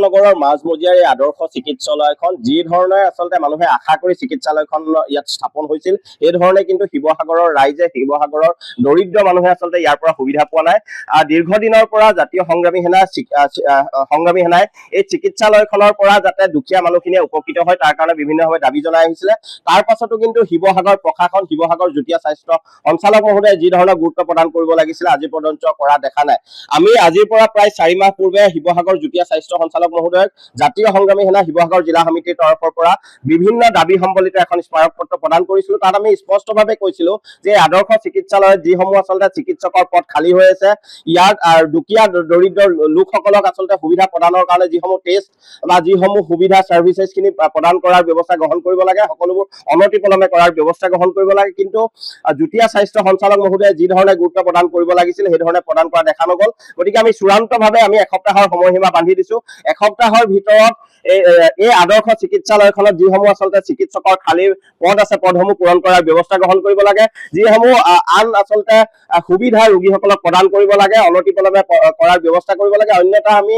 নগৰৰ মাজমজিয়াৰ এই আদৰ্শ চিকিৎসালয়খন যি ধৰণে আচলতে মানুহে আশা কৰি চিকিৎসালয়খন ইয়াত স্থাপন হৈছিল, এই ধৰণে কিন্তু শিৱসাগৰৰ ৰাইজে, শিৱসাগৰৰ দৰিদ্ৰ মানুহে আচলতে ইয়াৰ পৰা সুবিধা পোৱা নাই। দীৰ্ঘদিনৰ পৰা জাতীয় সংগ্ৰামী সেনাই এই চিকিৎসালয়খনৰ পৰা যাতে দুখীয়া মানুহখিনিয়ে উপকৃত হয় তাৰ কাৰণে বিভিন্নভাৱে দাবী জনাই আহিছিলে। তাৰ পাছতো কিন্তু শিৱসাগৰ প্ৰশাসন, শিৱসাগৰ যুটীয়া স্বাস্থ্য সঞ্চালক মহোদয়ে যি ধৰণৰ গুৰুত্ব প্ৰদান কৰিব লাগিছিলে আজি পৰ্যন্ত কৰা দেখা নাই। আমি আজিৰ পৰা প্ৰায় 4 মাহ পূৰ্বে শিৱসাগৰ যুটীয়া স্বাস্থ্য সঞ্চালক মহোদয়ক জাতীয় সংগ্ৰামী সেনা শিৱসাগৰ জিলা সমিতিৰ তৰফৰ পৰা বিভিন্ন দাবী সম্বলিত এখন স্মাৰক পত্ৰ প্ৰদান কৰিছিলো। তাত আমি স্পষ্টভাৱে কৈছিলো যে আদৰ্শ চিকিৎসালয়ত যিসমূহ আচলতে চিকিৎসকৰ পদ খালী হৈ আছে, ইয়াত দুখীয়া দৰিদ্ৰ লোকসকলক আচলতে সুবিধা প্ৰদানৰ কাৰণে যিসমূহ টেষ্ট বা যিসমূহ সুবিধা সাৰ্ভিসেছখিনি প্ৰদান কৰাৰ ব্যৱস্থা গ্ৰহণ কৰিব লাগে, সকলোবোৰ অনতিপলমে কৰাৰ ব্যৱস্থা গ্ৰহণ কৰিব লাগে। কিন্তু যুটীয়া স্বাস্থ্য সঞ্চালক মহোদয়ে যি ধৰণে গুৰুত্ব প্ৰদান কৰিব লাগিছিল সেই ধৰণে প্ৰদান কৰা দেখা নগ'ল। গতিকে আমি চূড়ান্তভাৱে আমি এসপ্তাহৰ সময়সীমা বান্ধি দিছো। এসপ্তাহৰ ভিতৰত এই আদৰ্শ চিকিৎসালয়খনত যিসমূহ আচলতে চিকিৎসকৰ খালী পদ আছে, পদসমূহ পূৰণ কৰাৰ ব্যৱস্থা গ্ৰহণ কৰিব লাগে। যিসমূহ আন আচলতে সুবিধা ৰোগীসকলক প্ৰদান কৰিব লাগে, অনতিপলমে কৰাৰ ব্যৱস্থা কৰিব লাগে। অন্যথা আমি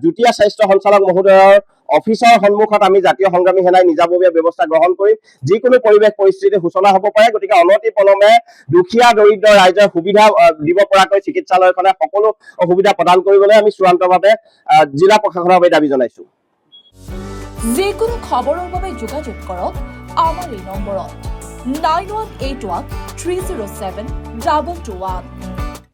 যুটীয়া স্বাস্থ্য সঞ্চালক মহোদয়ৰ অফিচৰ সন্মুখত আমি জাতীয় সংগ্ৰামী সেনাই নিজাববীয়া ব্যৱস্থা গ্ৰহণ কৰিম। যিকোনো পৰিৱেশ পৰিস্থিতিৰ সূচনা হ'ব পাৰে। গতিকে অনতিপলমে দুখীয়া দৰিদ্ৰ ৰাইজৰ সুবিধা দিব পৰাকৈ চিকিৎসালয়খনে সকলো সুবিধা প্ৰদান কৰিবলৈ আমি চূড়ান্তভাৱে জিলা প্ৰশাসনৰ বাবে দাবী জনাইছো। যিকোনো খবৰৰ বাবে যোগাযোগ কৰক আমাৰ এই নম্বৰত 9181 307 2221।